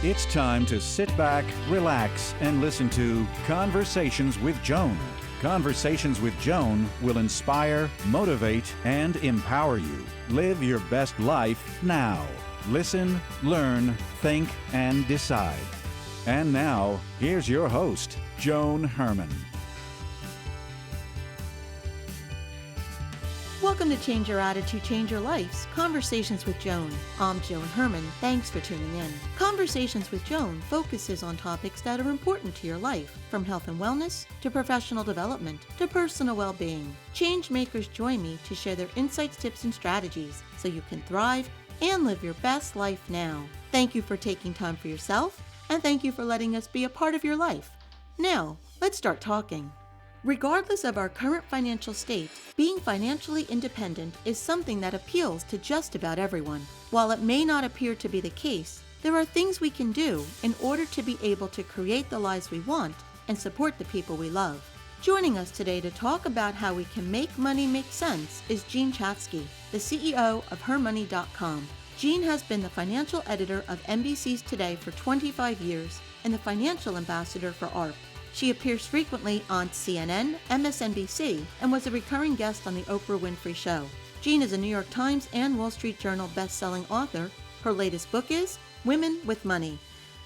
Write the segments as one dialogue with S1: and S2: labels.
S1: It's time to sit back, relax, and listen to Conversations with Joan. Conversations with Joan will inspire, motivate, and empower you. Live your best life now. Listen, learn, think, and decide. And now, here's your host, Joan Herman.
S2: Welcome to Change Your Attitude, Change Your Life's Conversations with Joan. I'm Joan Herman. Thanks for tuning in. Conversations with Joan focuses on topics that are important to your life, from health and wellness to professional development to personal well-being. Change makers join me to share their insights, tips, and strategies so you can thrive and live your best life now. Thank you for taking time for yourself, and thank you for letting us be a part of your life. Now, let's start talking. Regardless of our current financial state, being financially independent is something that appeals to just about everyone. While it may not appear to be the case, there are things we can do in order to be able to create the lives we want and support the people we love. Joining us today to talk about how we can make money make sense is Jean Chatzky, the CEO of HerMoney.com. Jean has been the financial editor of NBC's Today for 25 years and the financial ambassador for AARP. She appears frequently on CNN, MSNBC, and was a recurring guest on the Oprah Winfrey Show. Jean is a New York Times and Wall Street Journal best-selling author. Her latest book is Women with Money.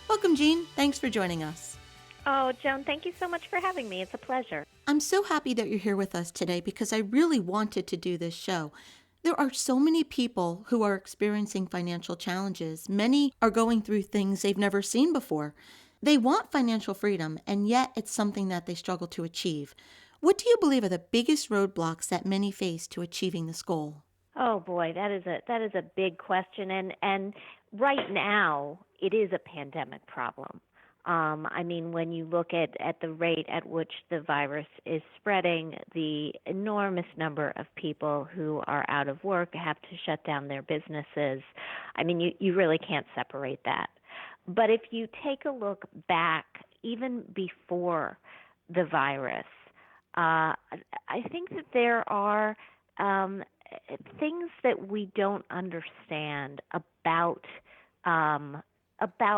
S2: Welcome, Jean. Thanks for joining us.
S3: Oh, Joan, thank you so much for having me. It's a pleasure.
S2: I'm so happy that you're here with us today because I really wanted to do this show. There are so many people who are experiencing financial challenges. Many are going through things they've never seen before. They want financial freedom, and yet it's something that they struggle to achieve. What do you believe are the biggest roadblocks that many face to achieving this goal?
S3: Oh boy, that is a big question, and right now it is a pandemic problem. When you look at the rate at which the virus is spreading, the enormous number of people who are out of work have to shut down their businesses. You really can't separate that. But if you take a look back, even before the virus, I think that there are things that we don't understand about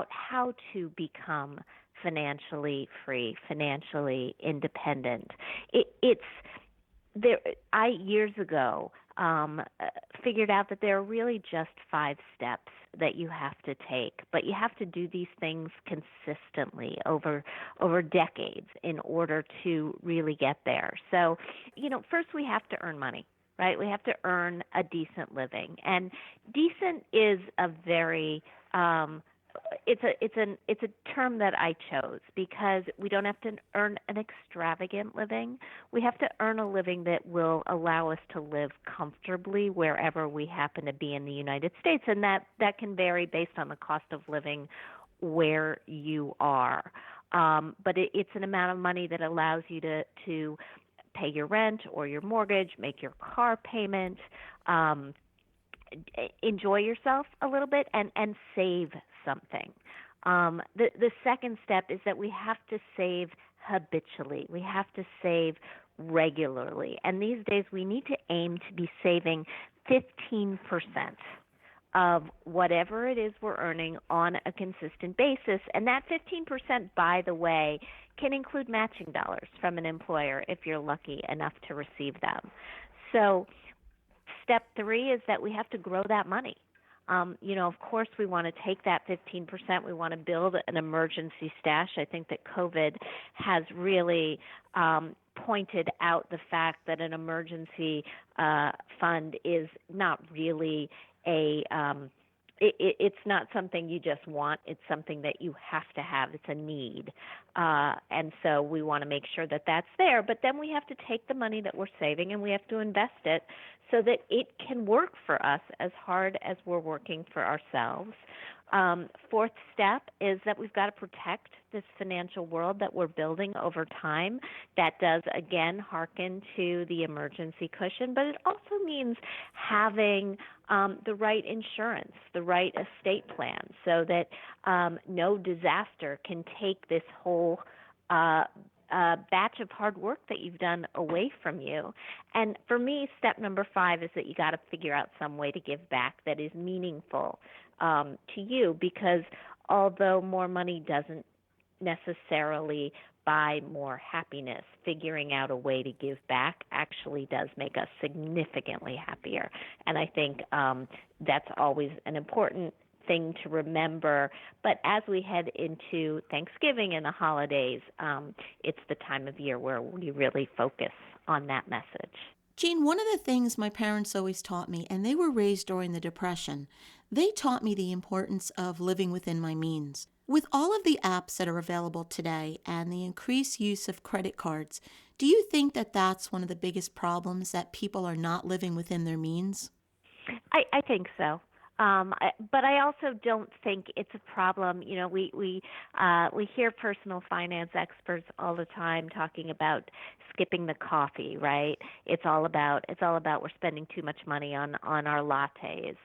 S3: how to become financially free, financially independent. I years ago figured out that there are really just 5 steps that you have to take, but you have to do these things consistently over decades in order to really get there. So, first we have to earn money, right? We have to earn a decent living, and decent is a very it's a term that I chose because we don't have to earn an extravagant living. We have to earn a living that will allow us to live comfortably wherever we happen to be in the United States, and that can vary based on the cost of living where you are. But it's an amount of money that allows you to pay your rent or your mortgage, make your car payment, enjoy yourself a little bit, and save something. The second step is that we have to save habitually. We have to save regularly. And these days we need to aim to be saving 15% of whatever it is we're earning on a consistent basis. And that 15%, by the way, can include matching dollars from an employer if you're lucky enough to receive them. So step 3 is that we have to grow that money. Of course, we want to take that 15%. We want to build an emergency stash. I think that COVID has really pointed out the fact that an emergency fund is not really it's not something you just want. It's something that you have to have. It's a need. And so we want to make sure that that's there. But then we have to take the money that we're saving and we have to invest it so that it can work for us as hard as we're working for ourselves. Fourth step is that we've got to protect this financial world that we're building over time. That does, again, hearken to the emergency cushion, but it also means having the right insurance, the right estate plan, so that no disaster can take this whole batch of hard work that you've done away from you. And for me, step number 5 is that you got to figure out some way to give back that is meaningful to you, because although more money doesn't necessarily buy more happiness. Figuring out a way to give back actually does make us significantly happier. And I think that's always an important thing to remember. But as we head into Thanksgiving and the holidays, it's the time of year where we really focus on that message.
S2: Jean, one of the things my parents always taught me, and they were raised during the Depression, they taught me the importance of living within my means. With all of the apps that are available today and the increased use of credit cards, do you think that that's one of the biggest problems, that people are not living within their means?
S3: I think so. But I also don't think it's a problem. You know, we hear personal finance experts all the time talking about skipping the coffee, right? It's all about we're spending too much money on our lattes.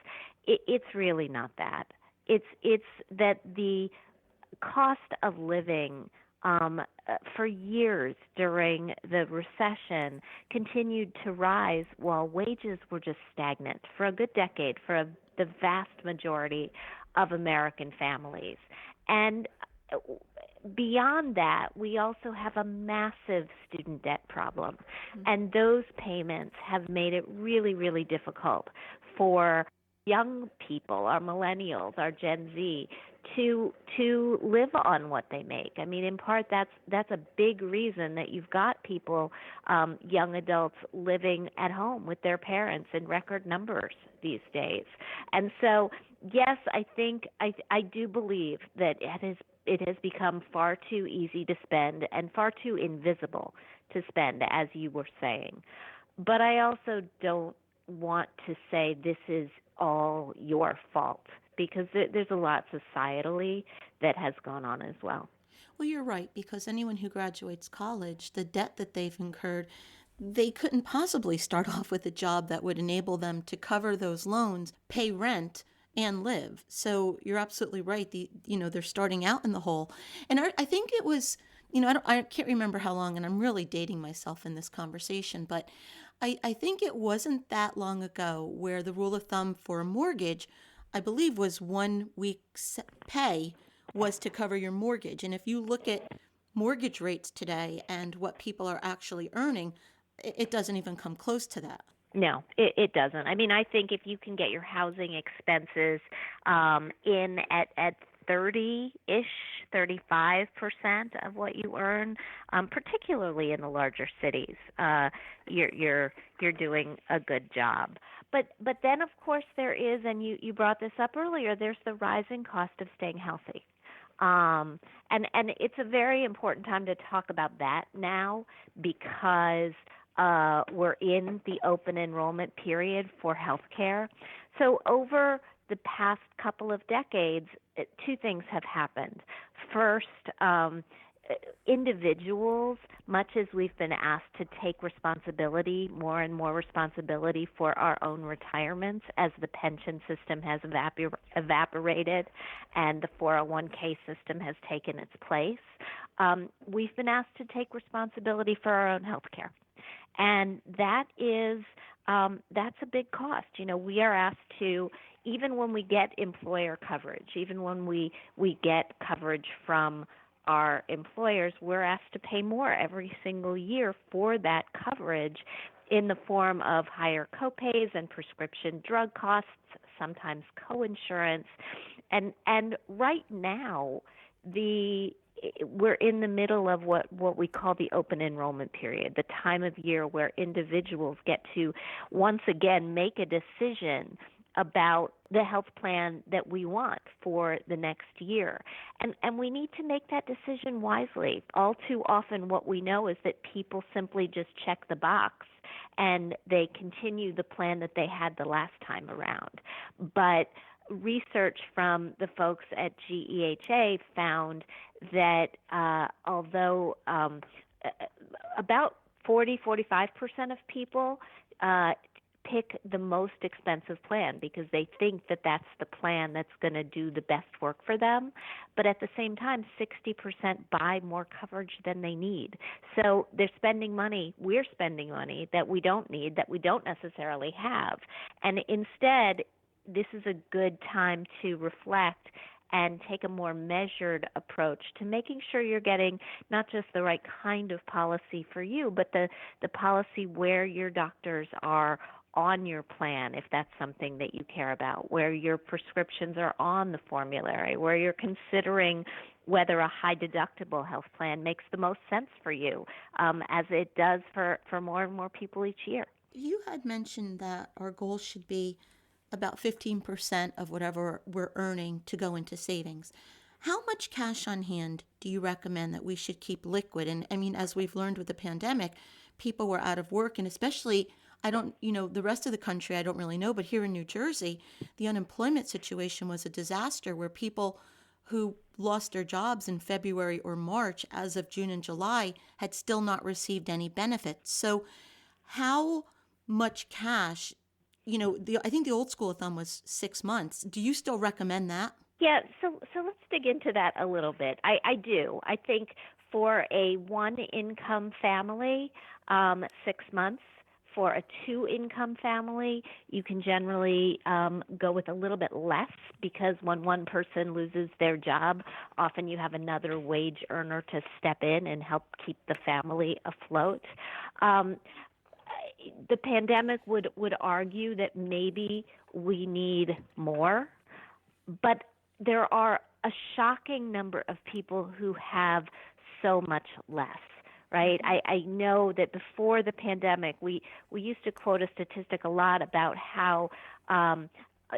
S3: It's really not that. It's that the cost of living for years during the recession continued to rise while wages were just stagnant for a good decade for the vast majority of American families. And beyond that, we also have a massive student debt problem. Mm-hmm. And those payments have made it really, really difficult for young people, our millennials, our Gen Z, to live on what they make. I mean, in part, that's a big reason that you've got people, young adults, living at home with their parents in record numbers these days. And so, yes, I think I do believe that it has become far too easy to spend and far too invisible to spend, as you were saying. But I also don't want to say this is all your fault, because there's a lot societally that has gone on as well.
S2: Well, you're right, because anyone who graduates college, the debt that they've incurred, they couldn't possibly start off with a job that would enable them to cover those loans, pay rent, and live. So you're absolutely right. They're starting out in the hole. And I think it was, I can't remember how long, and I'm really dating myself in this conversation, but I think it wasn't that long ago where the rule of thumb for a mortgage, I believe, was 1 week's pay was to cover your mortgage. And if you look at mortgage rates today and what people are actually earning, it doesn't even come close to that.
S3: No, it doesn't. I mean, I think if you can get your housing expenses in at 30-ish, 35% of what you earn, particularly in the larger cities, you're doing a good job. But then, of course, there is, and you brought this up earlier, there's the rising cost of staying healthy. And it's a very important time to talk about that now, because we're in the open enrollment period for healthcare. So over the past couple of decades, two things have happened. First, individuals, much as we've been asked to take responsibility, more and more responsibility for our own retirements as the pension system has evaporated and the 401k system has taken its place, we've been asked to take responsibility for our own health care. And that is that's a big cost. We are asked to, even when we get employer coverage, even when we get coverage from our employers, we're asked to pay more every single year for that coverage in the form of higher copays and prescription drug costs, sometimes coinsurance. And right now, we're in the middle of what we call the open enrollment period, the time of year where individuals get to once again make a decision about the health plan that we want for the next year. And we need to make that decision wisely. All too often what we know is that people simply just check the box and they continue the plan that they had the last time around. But research from the folks at GEHA found that although about 40-45% of people pick the most expensive plan because they think that that's the plan that's going to do the best work for them. But at the same time, 60% buy more coverage than they need. So they're spending money, we're spending money that we don't need, that we don't necessarily have. And instead, this is a good time to reflect and take a more measured approach to making sure you're getting not just the right kind of policy for you, but the policy where your doctors are on your plan, if that's something that you care about, where your prescriptions are on the formulary, where you're considering whether a high deductible health plan makes the most sense for you, as it does for more and more people each year.
S2: You had mentioned that our goal should be about 15% of whatever we're earning to go into savings. How much cash on hand do you recommend that we should keep liquid? And I mean, as we've learned with the pandemic, people were out of work, and especially, the rest of the country, I don't really know, but here in New Jersey, the unemployment situation was a disaster where people who lost their jobs in February or March, as of June and July, had still not received any benefits. So how much cash, I think the old school of thumb was 6 months. Do you still recommend that?
S3: Yeah, so let's dig into that a little bit. I do. I think for a one-income family, 6 months. For a two-income family, you can generally go with a little bit less, because when one person loses their job, often you have another wage earner to step in and help keep the family afloat. The pandemic would argue that maybe we need more, but there are a shocking number of people who have so much less. Right? I know that before the pandemic, we used to quote a statistic a lot about how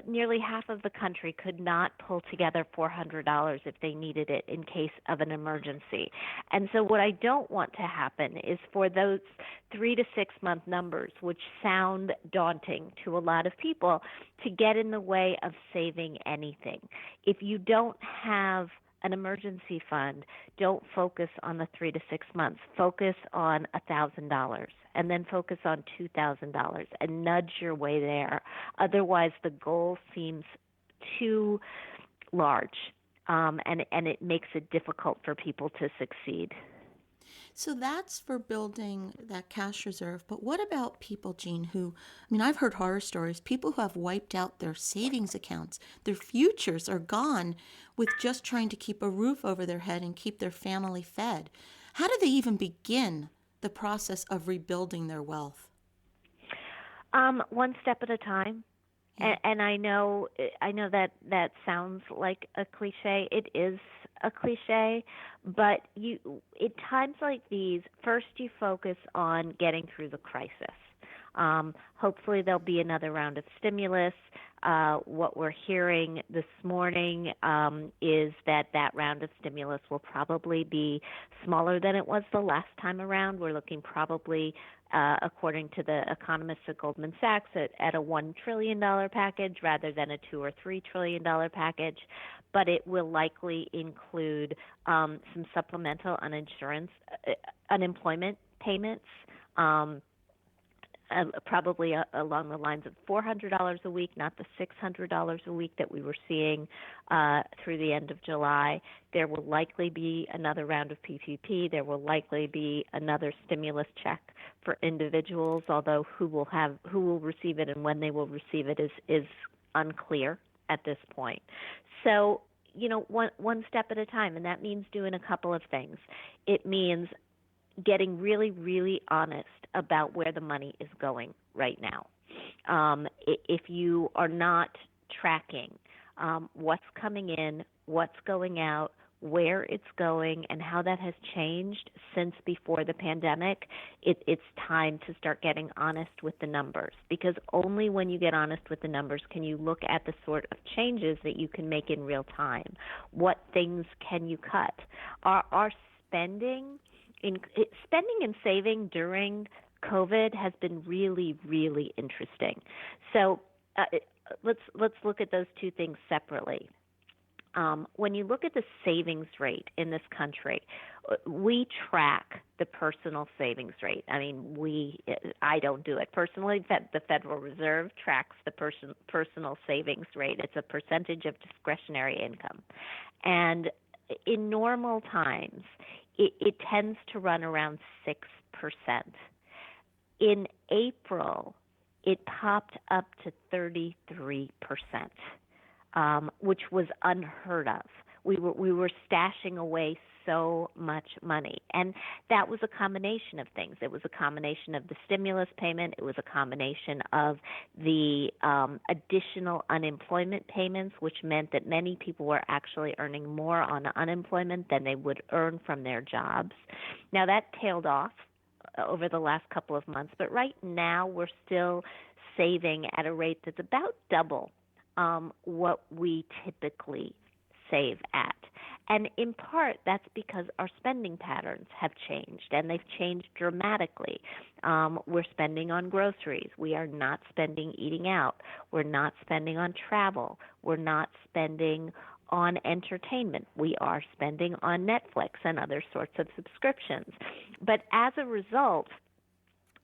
S3: nearly half of the country could not pull together $400 if they needed it in case of an emergency. And so what I don't want to happen is for those 3 to 6 month numbers, which sound daunting to a lot of people, to get in the way of saving anything. If you don't have an emergency fund, don't focus on the 3 to 6 months. Focus on $1,000, and then focus on $2,000 and nudge your way there. Otherwise, the goal seems too large, and it makes it difficult for people to succeed.
S2: So that's for building that cash reserve. But what about people, Jean, I've heard horror stories, people who have wiped out their savings accounts. Their futures are gone with just trying to keep a roof over their head and keep their family fed. How do they even begin the process of rebuilding their wealth?
S3: One step at a time. Yeah. And I know that sounds like a cliche. It is a cliche, but at times like these, first you focus on getting through the crisis. Hopefully there'll be another round of stimulus. What we're hearing this morning is that round of stimulus will probably be smaller than it was the last time around. We're looking probably, according to the economists at Goldman Sachs, at a $1 trillion package rather than a $2 or $3 trillion package. But it will likely include some supplemental unemployment payments, probably along the lines of $400 a week, not the $600 a week that we were seeing through the end of July. There will likely be another round of PPP. There will likely be another stimulus check for individuals, although who will receive it and when they will receive it is unclear at this point. So, one step at a time, and that means doing a couple of things. It means getting really, really honest about where the money is going right now. If you are not tracking what's coming in, what's going out, where it's going, and how that has changed since before the pandemic, it's time to start getting honest with the numbers, because only when you get honest with the numbers can you look at the sort of changes that you can make in real time. What things can you cut? Our spending and saving during COVID has been really, really interesting. So let's look at those two things separately. When you look at the savings rate in this country, we track the personal savings rate. I don't do it personally. The Federal Reserve tracks the personal savings rate. It's a percentage of discretionary income. And in normal times, it tends to run around 6%. In April, it popped up to 33%. which was unheard of. We were stashing away so much money, and that was a combination of things. It was a combination of the stimulus payment. It was a combination of the additional unemployment payments, which meant that many people were actually earning more on unemployment than they would earn from their jobs. Now that tailed off over the last couple of months, but right now we're still saving at a rate that's about double what we typically save at. And in part, that's because our spending patterns have changed, and they've changed dramatically. We're spending on groceries. We are not spending eating out. We're not spending on travel. We're not spending on entertainment. We are spending on Netflix and other sorts of subscriptions. But as a result,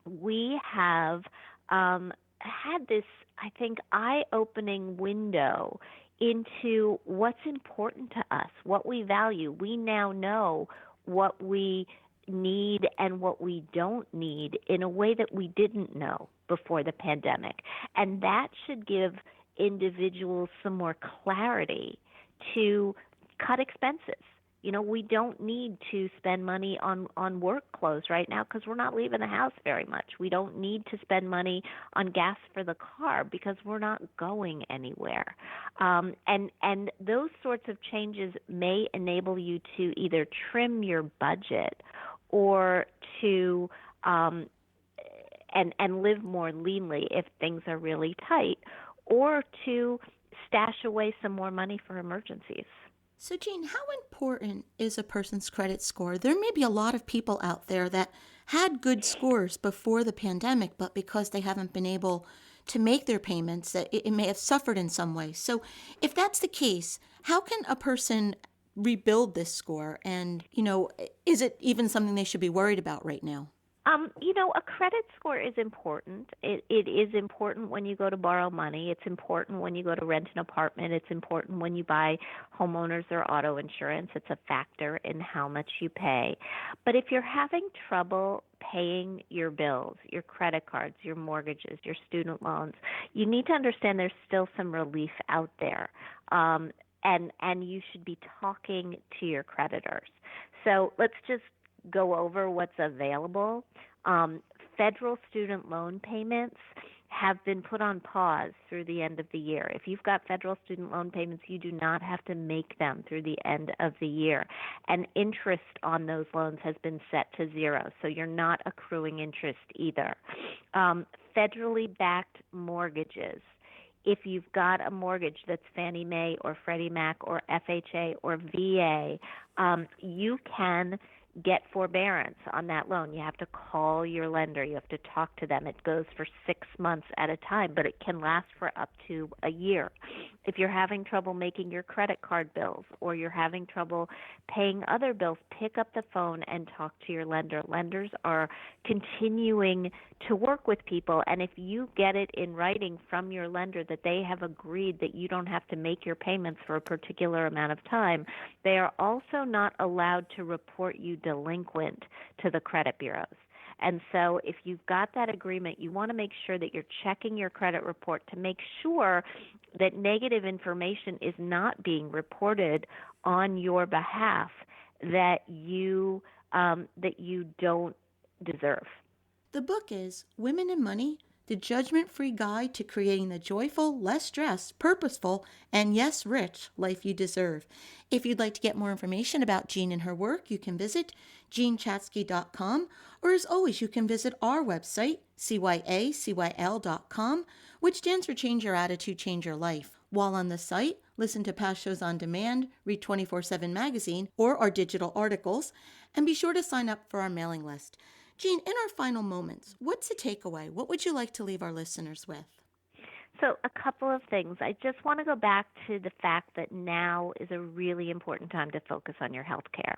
S3: we have had this, I think, eye-opening window into what's important to us, what we value. We now know what we need and what we don't need in a way that we didn't know before the pandemic. And that should give individuals some more clarity to cut expenses. You know, we don't need to spend money on work clothes right now because we're not leaving the house very much. We don't need to spend money on gas for the car because we're not going anywhere. And those sorts of changes may enable you to either trim your budget or to and live more leanly if things are really tight, or to stash away some more money for emergencies.
S2: So, Jean, how important is a person's credit score? There may be a lot of people out there that had good scores before the pandemic, but because they haven't been able to make their payments, that it may have suffered in some way. So if that's the case, how can a person rebuild this score? And, is it even something they should be worried about right now?
S3: A credit score is important. It is important when you go to borrow money. It's important when you go to rent an apartment. It's important when you buy homeowners or auto insurance. It's a factor in how much you pay. But if you're having trouble paying your bills, your credit cards, your mortgages, your student loans, you need to understand there's still some relief out there. And you should be talking to your creditors. So let's just go over what's available. Federal student loan payments have been put on pause through the end of the year. If you've got federal student loan payments, you do not have to make them through the end of the year. And interest on those loans has been set to zero, so you're not accruing interest either. Federally backed mortgages. If you've got a mortgage that's Fannie Mae or Freddie Mac or FHA or VA, you can get forbearance on that loan. You have to call your lender. You have to talk to them. It goes for 6 months at a time, but it can last for up to a year. If you're having trouble making your credit card bills or you're having trouble paying other bills, pick up the phone and talk to your lender. Lenders are continuing to work with people, and if you get it in writing from your lender that they have agreed that you don't have to make your payments for a particular amount of time, they are also not allowed to report you delinquent to the credit bureaus. And so if you've got that agreement, you want to make sure that you're checking your credit report to make sure that negative information is not being reported on your behalf that you don't deserve.
S2: The book is Women and Money, The Judgment-Free Guide to Creating the Joyful, Less Stressed, Purposeful, and Yes, Rich Life You Deserve. If you'd like to get more information about Jean and her work, you can visit jeanchatzky.com, or as always, you can visit our website, cyacyl.com, which stands for Change Your Attitude, Change Your Life. While on the site, listen to past shows on demand, read 24/7 magazine, or our digital articles, and be sure to sign up for our mailing list. Jean, in our final moments, what's the takeaway? What would you like to leave our listeners with?
S3: So a couple of things. I just want to go back to the fact that now is a really important time to focus on your health care.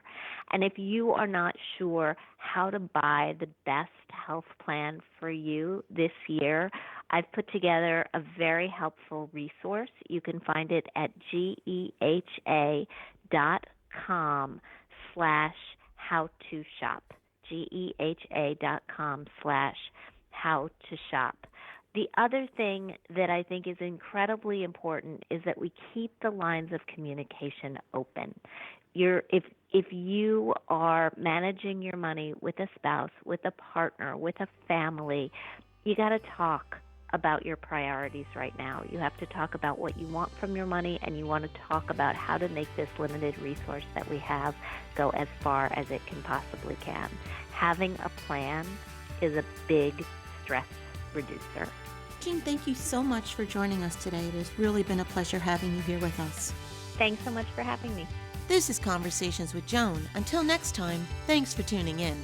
S3: And if you are not sure how to buy the best health plan for you this year, I've put together a very helpful resource. You can find it at geha.com/how-to-shop. geha.com/how-to-shop. The other thing that I think is incredibly important is that we keep the lines of communication open. If you are managing your money with a spouse, with a partner, with a family, you got to talk about your priorities right now. You have to talk about what you want from your money, and you want to talk about how to make this limited resource that we have go as far as it can possibly can. Having a plan is a big stress reducer.
S2: Jean, thank you so much for joining us today. It has really been a pleasure having you here with us.
S3: Thanks so much for having me.
S2: This is Conversations with Joan. Until next time, thanks for tuning in.